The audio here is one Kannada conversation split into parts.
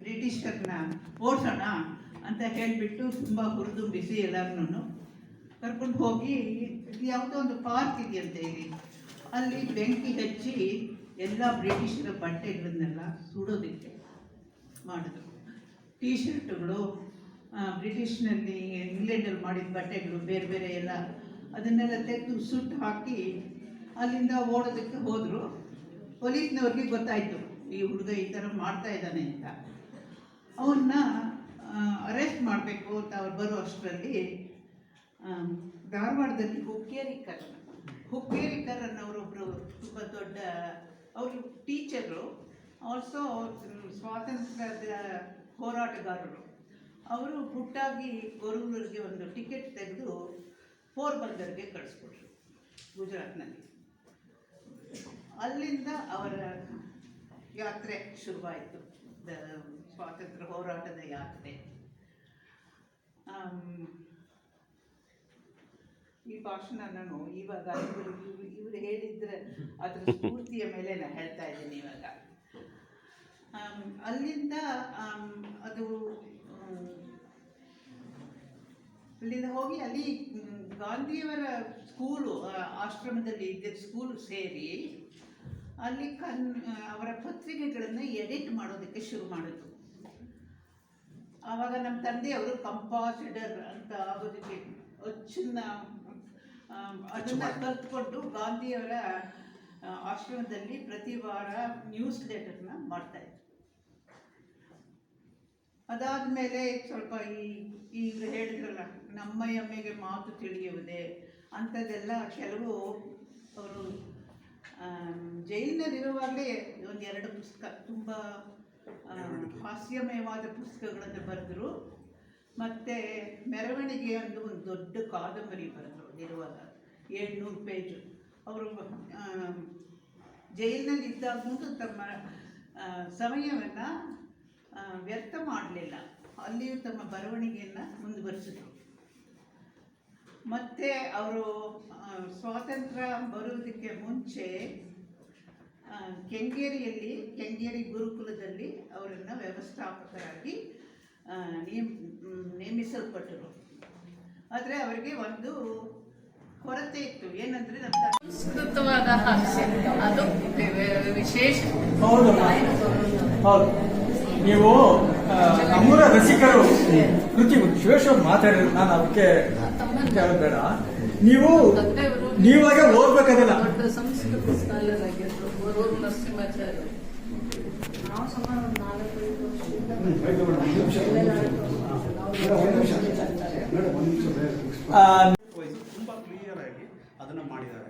ಬ್ರಿಟಿಷರ್ನ ಓಡಿಸೋಣ ಅಂತ ಹೇಳಿಬಿಟ್ಟು ತುಂಬ ಹುರಿದುಂಬಿಸಿ ಎಲ್ಲರನ್ನೂ ಕರ್ಕೊಂಡು ಹೋಗಿ ಯಾವುದೋ ಒಂದು ಪಾರ್ಕ್ ಇದೆಯಂತೆ ಇಲ್ಲಿ, ಅಲ್ಲಿ ಬೆಂಕಿ ಹಚ್ಚಿ ಎಲ್ಲ ಬ್ರಿಟಿಷರ ಬಟ್ಟೆಗಳನ್ನೆಲ್ಲ ಸುಡೋದಕ್ಕೆ ಮಾಡಿದ್ರು. ಟೀ ಶರ್ಟ್ಗಳು, ಬ್ರಿಟಿಷ್ನಲ್ಲಿ ಇಂಗ್ಲೆಂಡಲ್ಲಿ ಮಾಡಿದ ಬಟ್ಟೆಗಳು ಬೇರೆ ಬೇರೆ ಎಲ್ಲ ಅದನ್ನೆಲ್ಲ ತೆಗೆದು ಸುಟ್ಟು ಹಾಕಿ ಅಲ್ಲಿಂದ ಓಡೋದಕ್ಕೆ ಹೋದರು. ಪೊಲೀಸ್ನವ್ರಿಗೆ ಗೊತ್ತಾಯಿತು ಈ ಹುಡುಗ ಈ ಥರ ಮಾಡ್ತಾ ಇದ್ದಾನೆ ಅಂತ. ಅವನ್ನ ಅರೆಸ್ಟ್ ಮಾಡಬೇಕು ಅಂತ ಅವ್ರು ಬರೋ ಅಷ್ಟರಲ್ಲಿ ಧಾರವಾಡದಲ್ಲಿ ಹುಕ್ಕೇರಿಕರ್ ಅನ್ನೋರೊಬ್ಬರು ತುಂಬ ದೊಡ್ಡ ಅವರು ಟೀಚರು, ಆಲ್ಸೋ ಸ್ವಾತಂತ್ರ್ಯದ ಹೋರಾಟಗಾರರು. ಅವರು ಪುಟ್ಟಾಗಿ ಗೊರೂರಿಗೆ ಒಂದು ಟಿಕೆಟ್ ತೆಗೆದು ಪೋರ್ಬಂದರ್ಗೆ ಕಳಿಸ್ಕೊಟ್ರು ಗುಜರಾತ್ನಲ್ಲಿ. ಅಲ್ಲಿಂದ ಅವರ ಯಾತ್ರೆ ಶುರುವಾಯಿತು, ಸ್ವಾತಂತ್ರ್ಯ ಹೋರಾಟದ ಯಾತ್ರೆ. ಈ ಭಾಷಣ ನಾನು ಇವಾಗ ಇವರು ಹೇಳಿದ್ರೆ ಅದರ ಸ್ಫೂರ್ತಿಯ ಮೇಲೆ ನಾನು ಹೇಳ್ತಾ ಇದ್ದೀನಿ ಇವಾಗ. ಅಲ್ಲಿಂದ ಅದು ಅಲ್ಲಿಂದ ಹೋಗಿ ಅಲ್ಲಿ ಗಾಂಧಿಯವರ ಸ್ಕೂಲು, ಆಶ್ರಮದಲ್ಲಿ ಇದ್ದ ಸ್ಕೂಲು ಸೇರಿ ಅಲ್ಲಿ ಅವರ ಪತ್ರಿಕೆಗಳನ್ನು ಎಡಿಟ್ ಮಾಡೋದಕ್ಕೆ ಶುರು ಮಾಡಿದ್ರು. ಆವಾಗ ನಮ್ಮ ತಂದೆಯವರು ಕಂಪಾಸಿಡರ್ ಅಂತ ಆಗೋದಕ್ಕೆ ಅಚ್ಚನ್ನ ಅದನ್ನು ಕಲ್ತ್ಕೊಂಡು ಗಾಂಧಿಯವರ ಆಶ್ರಮದಲ್ಲಿ ಪ್ರತಿ ವಾರ ನ್ಯೂಸ್ ಲೆಟರ್ನ ಮಾಡ್ತಾಯಿದ್ರು. ಅದಾದಮೇಲೆ ಸ್ವಲ್ಪ ಈಗ ಹೇಳಿದ್ರಲ್ಲ ನಮ್ಮಯ್ಯಮ್ಮೆಗೆ ಮಾತು ತಿಳಿಯುವುದೇ ಅಂಥದ್ದೆಲ್ಲ ಕೆಲವು ಅವರು ಜೈಲಿನಲ್ಲಿರುವಾಗಲೇ ಒಂದೆರಡು ಪುಸ್ತಕ, ತುಂಬ ಹಾಸ್ಯಮಯವಾದ ಪುಸ್ತಕಗಳನ್ನು ಬರೆದರು. ಮತ್ತು ಮೆರವಣಿಗೆ ಒಂದು ದೊಡ್ಡ ಕಾದಂಬರಿ ಬರೆದರು ಅಲ್ಲಿರುವಾಗ, 700 ಪೇಜು. ಅವರು ಜೈಲಿನಲ್ಲಿ ಇದ್ದಾಗೂ ತಮ್ಮ ಸಮಯವನ್ನು ವ್ಯರ್ಥ ಮಾಡಲಿಲ್ಲ, ಅಲ್ಲಿಯೂ ತಮ್ಮ ಬರವಣಿಗೆಯನ್ನು ಮುಂದುವರಿಸಿದರು. ಮತ್ತು ಅವರು ಸ್ವಾತಂತ್ರ್ಯ ಬರುವುದಕ್ಕೆ ಮುಂಚೆ ಕೆಂಗೇರಿ ಗುರುಕುಲದಲ್ಲಿ ಅವರನ್ನು ವ್ಯವಸ್ಥಾಪಕರಾಗಿ ನೇಮಿಸಲ್ಪಟ್ಟರು. ಆದರೆ ಅವರಿಗೆ ಒಂದು ಕೊರತೆ ಇತ್ತು, ಏನಂದರೆ ನಮ್ಮ ಸಂಸ್ಕೃತವಾದ ಹಾಸ್ಯ ಅದು ವಿಶೇಷ. ಹೌದು, ನೀವು ನಮ್ಮೂರ ರಸಿಕರು ಕೃತಿ ಶಿವೇಶ್ವರ್ ಮಾತಾಡಿದ್ರು, ನಾನು ಅದಕ್ಕೆ ಕೇಳೋದು ಬೇಡ. ನೀವಾಗ ಓದ್ಬೇಕಾಗಿಲ್ಲ. ದೊಡ್ಡ ಸಂಸ್ಕೃತ ಸ್ಥಾನರಾಗಿದ್ರು ಗೊರೂರು ನರಸಿಂಹಾಚಾರ್ಯ. ನಾವು ಸುಮಾರು 4-5 ವರ್ಷದಿಂದ ತುಂಬ ಕ್ಲಿಯರ್ ಆಗಿ ಅದನ್ನು ಮಾಡಿದ್ದಾರೆ.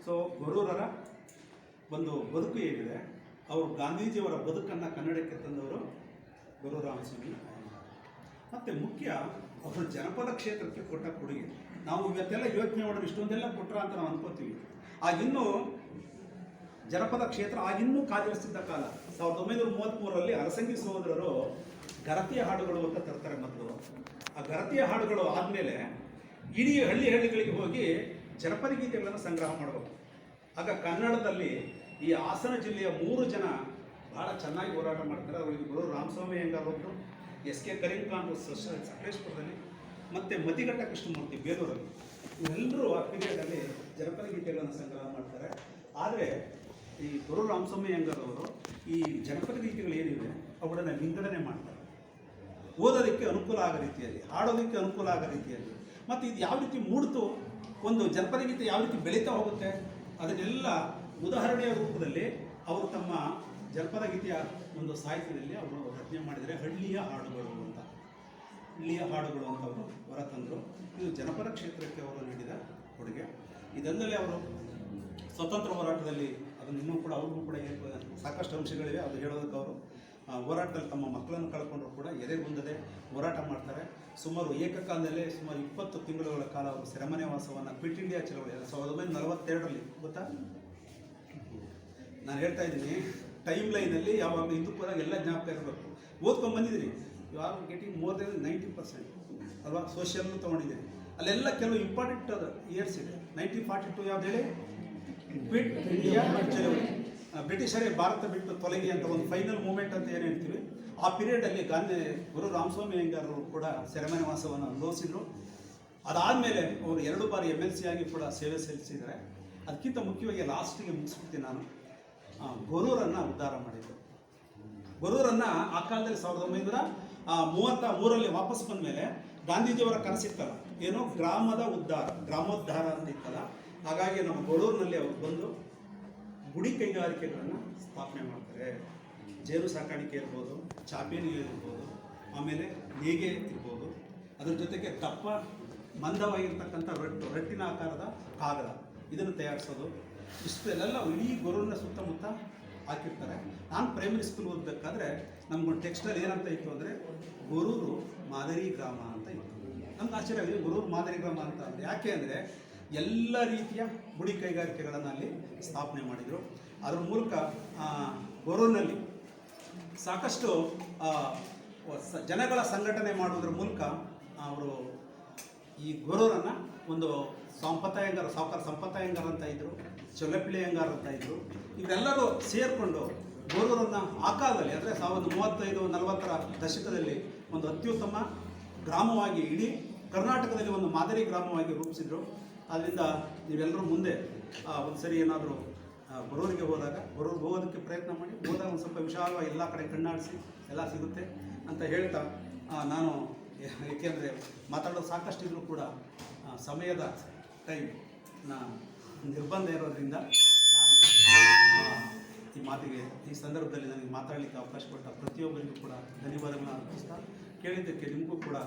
ಸೊ ಗೊರೂರರ ಒಂದು ಬದುಕು ಏನಿದೆ, ಅವರು ಗಾಂಧೀಜಿಯವರ ಬದುಕನ್ನು ಕನ್ನಡಕ್ಕೆ ತಂದವರು ಗೊರೂರು ರಾಮಸ್ವಾಮಿ. ಮತ್ತು ಮುಖ್ಯ ಅವರು ಜನಪದ ಕ್ಷೇತ್ರಕ್ಕೆ ಕೊಟ್ಟ ಕೊಡುಗೆ. ನಾವು ಇವತ್ತೆಲ್ಲ ಯೋಚನೆ ಮಾಡಿದ್ರೆ ಇಷ್ಟೊಂದೆಲ್ಲ ಕೊಟ್ಟರ ಅಂತ ನಾವು ಅನ್ಕೋತೀವಿ. ಆಗಿನ್ನೂ ಜನಪದ ಕ್ಷೇತ್ರ ಆಗಿನ್ನೂ ಕಾದಿರಿಸಿದ್ದ ಕಾಲ. 1933ರಲ್ಲಿ ಅರಸಂಗಿ ಸಹೋದರರು ಗರತಿಯ ಹಾಡುಗಳು ಅಂತ ತರ್ತಾರೆ ಮೊದಲು. ಆ ಗರತಿಯ ಹಾಡುಗಳು ಆದಮೇಲೆ ಇಡೀ ಹಳ್ಳಿಗಳಿಗೆ ಹೋಗಿ ಜನಪದ ಗೀತೆಗಳನ್ನು ಸಂಗ್ರಹ ಮಾಡಬೇಕು. ಆಗ ಕನ್ನಡದಲ್ಲಿ ಈ ಹಾಸನ ಜಿಲ್ಲೆಯ 3 ಜನ ಭಾಳ ಚೆನ್ನಾಗಿ ಹೋರಾಟ ಮಾಡ್ತಾರೆ. ಅವರಿಗೆ ಗೊರೂರು ರಾಮಸ್ವಾಮಿ ಅಯ್ಯಂಗಾರ್ ಒಬ್ಬರು, ಎಸ್ ಕೆ ಕರೀಂಖಾನ್ ಸಕಲೇಶ್ಪುರದಲ್ಲಿ, ಮತ್ತು ಮತಿಘಟ್ಟ ಕೃಷ್ಣಮೂರ್ತಿ ಬೇಲೂರಲ್ಲಿ. ಇವರೆಲ್ಲರೂ ಆ ಪೀರಿಯಡಲ್ಲಿ ಜನಪದ ಗೀತೆಗಳನ್ನು ಸಂಗ್ರಹ ಮಾಡ್ತಾರೆ. ಆದರೆ ಈ ಗೊರೂರು ರಾಮಸ್ವಾಮಿ ಅಯ್ಯಂಗಾರ್ ಅವರು ಈ ಜನಪದ ಗೀತೆಗಳು ಏನಿವೆ ಅವುಗಳನ್ನು ವಿಂಗಡಣೆ ಮಾಡ್ತಾರೆ, ಓದೋದಕ್ಕೆ ಅನುಕೂಲ ಆಗೋ ರೀತಿಯಲ್ಲಿ, ಹಾಡೋದಕ್ಕೆ ಅನುಕೂಲ ಆಗೋ ರೀತಿಯಲ್ಲಿ. ಮತ್ತು ಇದು ಯಾವ ರೀತಿ ಮೂಡ್ತು, ಒಂದು ಜನಪದ ಗೀತೆ ಯಾವ ರೀತಿ ಬೆಳೀತಾ ಹೋಗುತ್ತೆ, ಅದನ್ನೆಲ್ಲ ಉದಾಹರಣೆಯ ರೂಪದಲ್ಲಿ ಅವರು ತಮ್ಮ ಜನಪದ ಗೀತೆಯ ಒಂದು ಸಾಹಿತ್ಯದಲ್ಲಿ ಅವರು ರಚನೆ ಮಾಡಿದರೆ ಹಳ್ಳಿಯ ಹಾಡುಗಳು ಅಂತ ಅವರು ಹೊರತಂದರು. ಇದು ಜನಪದ ಕ್ಷೇತ್ರಕ್ಕೆ ಅವರು ನೀಡಿದ ಕೊಡುಗೆ. ಇದಲ್ಲದೆ ಅವರು ಸ್ವತಂತ್ರ ಹೋರಾಟದಲ್ಲಿ ಅದನ್ನು ಇನ್ನೂ ಕೂಡ ಅವ್ರಿಗೂ ಕೂಡ ಸಾಕಷ್ಟು ಅಂಶಗಳಿವೆ. ಅದು ಹೇಳೋದಕ್ಕೆ ಅವರು ಹೋರಾಟದಲ್ಲಿ ತಮ್ಮ ಮಕ್ಕಳನ್ನು ಕಳ್ಕೊಂಡ್ರು ಕೂಡ ಎದೆಗುಂದದೆ ಹೋರಾಟ ಮಾಡ್ತಾರೆ. ಸುಮಾರು ಏಕಕಾಲದಲ್ಲೇ ಸುಮಾರು 20 ತಿಂಗಳುಗಳ ಕಾಲ ಅವರು ಸೆರೆಮನೆ ವಾಸವನ್ನು ಕ್ವಿಟ್ ಇಂಡಿಯಾ ಚಳವಳಿ 1942ರಲ್ಲಿ ಗೊತ್ತಾ, ನಾನು ಹೇಳ್ತಾ ಇದ್ದೀನಿ. ಟೈಮ್ ಲೈನಲ್ಲಿ ಯಾವಾಗಲೂ ಹಿಂದೂಪುರಾಗ ಎಲ್ಲ ಜ್ಞಾಪಕ ಇರಬೇಕು. ಓದ್ಕೊಂಡು ಬಂದಿದ್ದೀರಿ, you are getting more than 90% ಅಲ್ವಾ. ಸೋಷಿಯಲ್ನು ತೊಗೊಂಡಿದ್ದೀರಿ, ಅಲ್ಲೆಲ್ಲ ಕೆಲವು ಇಂಪಾರ್ಟೆಂಟ್ ಇಯರ್ಸ್ ಇದೆ. 1942 ಯಾವ್ದು ಹೇಳಿ, ಕ್ವಿಟ್ ಇಂಡಿಯಾ ಚಳವಳಿ. ಬ್ರಿಟಿಷರೇ ಭಾರತ ಬಿಟ್ಟು ತೊಲಗಿ ಅಂತ ಒಂದು ಫೈನಲ್ ಮೂಮೆಂಟ್ ಅಂತ ಏನು ಹೇಳ್ತೀವಿ, ಆ ಪೀರಿಯಡಲ್ಲಿ ಗುರು ರಾಮಸ್ವಾಮಿ ಅಯ್ಯಂಗಾರರು ಕೂಡ ಸೆರೆಮನೆ ವಾಸವನ್ನು ಅನುಭವಿಸಿದರು. ಅದಾದಮೇಲೆ ಅವರು 2 ಬಾರಿ MLC ಆಗಿ ಕೂಡ ಸೇವೆ ಸಲ್ಲಿಸಿದ್ದಾರೆ. ಅದಕ್ಕಿಂತ ಮುಖ್ಯವಾಗಿ ಲಾಸ್ಟಿಗೆ ಮುಗಿಸ್ಬಿಡ್ತೀನಿ ನಾನು. ಗೊರೂರನ್ನು ಉದ್ಧಾರ ಮಾಡಿದರು. ಗೊರೂರನ್ನು ಆ ಕಾಲದಲ್ಲಿ 1933ರಲ್ಲಿ ವಾಪಸ್ ಬಂದ ಮೇಲೆ ಗಾಂಧೀಜಿಯವರ ಕನಸಿತ್ತಲ್ಲ, ಏನು ಗ್ರಾಮದ ಉದ್ಧಾರ, ಗ್ರಾಮೋದ್ಧಾರ ಅಂತ ಇತ್ತಲ್ಲ. ಹಾಗಾಗಿ ನಮ್ಮ ಗೊರೂರಿನಲ್ಲಿ ಅವರು ಬಂದು ಗುಡಿ ಕೈಗಾರಿಕೆಗಳನ್ನು ಸ್ಥಾಪನೆ ಮಾಡ್ತಾರೆ. ಜೇನು ಸಾಕಾಣಿಕೆ ಇರ್ಬೋದು, ಚಾಪೇರಿ ಇರ್ಬೋದು, ಆಮೇಲೆ ನೇಗೆ ಇರ್ಬೋದು, ಅದ್ರ ಜೊತೆಗೆ ದಪ್ಪ ಮಂದವಾಗಿರ್ತಕ್ಕಂಥ ರಟ್ಟಿನ ಆಕಾರದ ಕಾಗದ ಇದನ್ನು ತಯಾರಿಸೋದು, ಇಷ್ಟೆಲ್ಲ ಇಡೀ ಗೊರೂರಿನ ಸುತ್ತಮುತ್ತ ಹಾಕಿರ್ತಾರೆ. ನಾನು ಪ್ರೈಮರಿ ಸ್ಕೂಲ್ ಓದಬೇಕಾದ್ರೆ ನಮ್ಗೊಂದು ಟೆಕ್ಸ್ಟಲ್ಲಿ ಏನಂತ ಇತ್ತು ಅಂದರೆ ಗೊರೂರು ಮಾದರಿ ಗ್ರಾಮ ಅಂತ ಇತ್ತು. ನಮ್ಗೆ ಆಶ್ಚರ್ಯ ಆಗಿದೆ, ಗೊರೂರು ಮಾದರಿ ಗ್ರಾಮ ಅಂತ ಅಂದರೆ ಯಾಕೆ ಅಂದರೆ ಎಲ್ಲ ರೀತಿಯ ಗುಡಿ ಕೈಗಾರಿಕೆಗಳನ್ನು ಅಲ್ಲಿ ಸ್ಥಾಪನೆ ಮಾಡಿದರು. ಅದ್ರ ಮೂಲಕ ಗೊರೂರಿನಲ್ಲಿ ಸಾಕಷ್ಟು ಜನಗಳ ಸಂಘಟನೆ ಮಾಡೋದ್ರ ಮೂಲಕ ಅವರು ಈ ಗೊರೂರನ್ನು ಒಂದು ಸಂಪತ್ತಯ್ಯಂಗಾರ, ಸಾವುಕಾರ ಸಂಪತ್ತಯ್ಯಂಗಾರ ಅಂತ ಇದ್ದರು, ಚೊಲ್ಲಪಿಳ್ಳಿ ಅಯ್ಯಂಗಾರ್ ಅಂತ ಇದ್ದರು. ಇವರೆಲ್ಲರೂ ಸೇರಿಕೊಂಡು ಗೊರೂರನ್ನು ಆ ಕಾಲದಲ್ಲಿ ಅಂದರೆ 1935-40ರ ದಶಕದಲ್ಲಿ ಒಂದು ಅತ್ಯುತ್ತಮ ಗ್ರಾಮವಾಗಿ ಇಡೀ ಕರ್ನಾಟಕದಲ್ಲಿ ಒಂದು ಮಾದರಿ ಗ್ರಾಮವಾಗಿ ರೂಪಿಸಿದರು. ಆದ್ದರಿಂದ ನೀವೆಲ್ಲರೂ ಮುಂದೆ ಒಂದು ಸರಿ ಏನಾದರೂ ಗೊರೂರಿಗೆ ಗೊರೂರಿಗೆ ಹೋಗೋದಕ್ಕೆ ಪ್ರಯತ್ನ ಮಾಡಿ, ಹೋದಾಗ ಒಂದು ಸ್ವಲ್ಪ ವಿಶಾಲವಾಗಿ ಎಲ್ಲ ಕಡೆ ಕಣ್ಣಾಡಿಸಿ ಎಲ್ಲ ಸಿಗುತ್ತೆ ಅಂತ ಹೇಳ್ತಾ ನಾನು, ಏಕೆಂದರೆ ಮಾತಾಡೋದು ಸಾಕಷ್ಟು ಇದ್ದರೂ ಕೂಡ ಸಮಯದ ನಿರ್ಬಂಧ ಇರೋದ್ರಿಂದ ನಾನು ಈ ಮಾತಿಗೆ, ಈ ಸಂದರ್ಭದಲ್ಲಿ ನನಗೆ ಮಾತಾಡಲಿಕ್ಕೆ ಅವಕಾಶ ಕೊಟ್ಟ ಪ್ರತಿಯೊಬ್ಬರಿಗೂ ಕೂಡ ಧನ್ಯವಾದಗಳನ್ನು ಅರ್ಪಿಸ್ತಾ, ಕೇಳಿದ್ದಕ್ಕೆ ನಿಮಗೂ ಕೂಡ